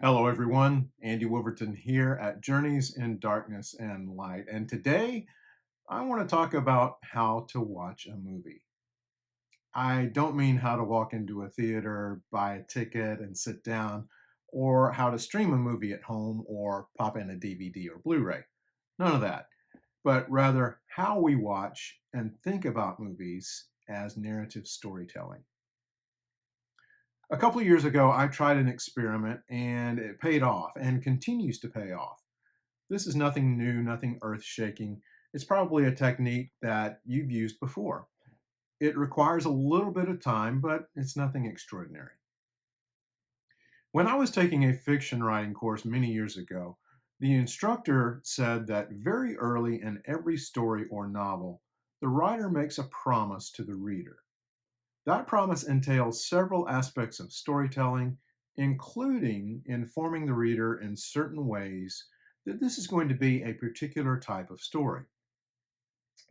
Hello, everyone. Andy Wolverton here at Journeys in Darkness and Light. And today I want to talk about how to watch a movie. I don't mean how to walk into a theater, buy a ticket, and sit down, or how to stream a movie at home or pop in a DVD or Blu ray. None of that. But rather how we watch and think about movies as narrative storytelling. A couple of years ago, I tried an experiment and it paid off and continues to pay off. This is nothing new, nothing earth shaking. It's probably a technique that you've used before. It requires a little bit of time, but it's nothing extraordinary. When I was taking a fiction writing course many years ago, the instructor said that very early in every story or novel, the writer makes a promise to the reader. That promise entails several aspects of storytelling, including informing the reader in certain ways that this is going to be a particular type of story.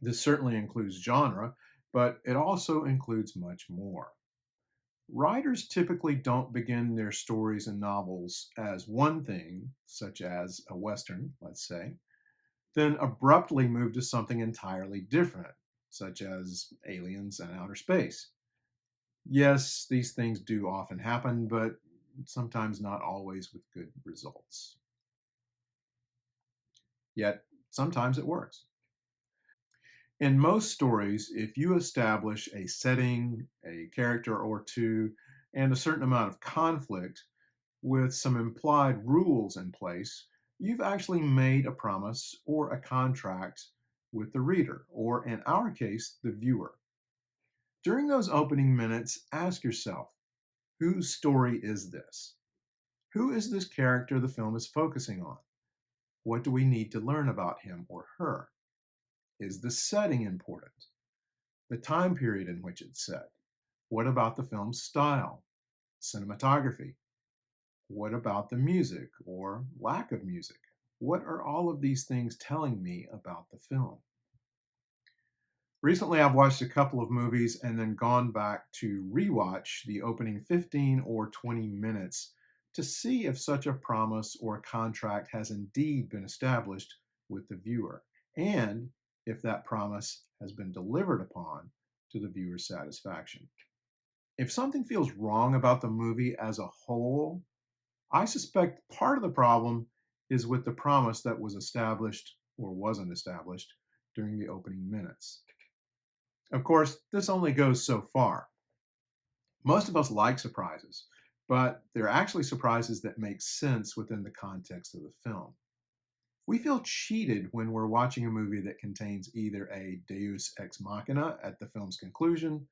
This certainly includes genre, but it also includes much more. Writers typically don't begin their stories and novels as one thing, such as a Western, let's say, then abruptly move to something entirely different, such as aliens and outer space. Yes, these things do often happen, but sometimes not always with good results. Yet, sometimes it works. In most stories, if you establish a setting, a character or two, and a certain amount of conflict with some implied rules in place, you've actually made a promise or a contract with the reader, or in our case, the viewer. During those opening minutes, ask yourself, whose story is this? Who is this character the film is focusing on? What do we need to learn about him or her? Is the setting important? The time period in which it's set? What about the film's style? Cinematography? What about the music or lack of music? What are all of these things telling me about the film? Recently, I've watched a couple of movies and then gone back to rewatch the opening 15 or 20 minutes to see if such a promise or contract has indeed been established with the viewer, and if that promise has been delivered upon to the viewer's satisfaction. If something feels wrong about the movie as a whole, I suspect part of the problem is with the promise that was established or wasn't established during the opening minutes. Of course, this only goes so far. Most of us like surprises, but they're actually surprises that make sense within the context of the film. We feel cheated when we're watching a movie that contains either a deus ex machina at the film's conclusion,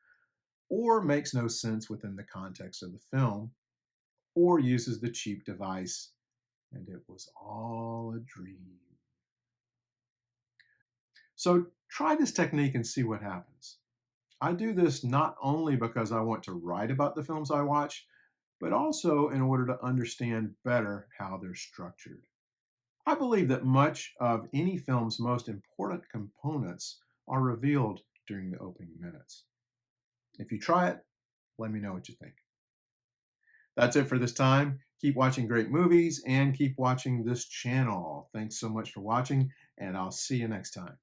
or makes no sense within the context of the film, or uses the cheap device, and it was all a dream. So try this technique and see what happens. I do this not only because I want to write about the films I watch, but also in order to understand better how they're structured. I believe that much of any film's most important components are revealed during the opening minutes. If you try it, let me know what you think. That's it for this time. Keep watching great movies and keep watching this channel. Thanks so much for watching, and I'll see you next time.